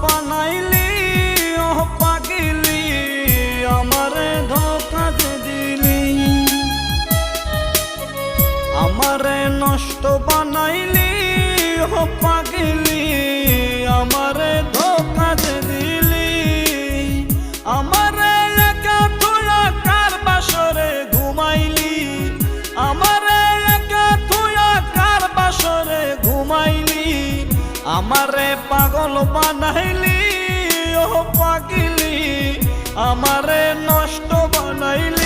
বানাইলি ও পাগলি, আমারে ধোঁকা দিলি। আমারে নষ্ট বানাইলি ও পাগলি, আমারে ধোঁকা দিলি। আমারে একা থুয়া কার বাসরে ঘুমাইলি, আমারে একা থুয়া কার বাসরে ঘুমাইলি। আমারে পাগল বানাইলি ও পাগলি, আমারে নষ্ট বানাইলি।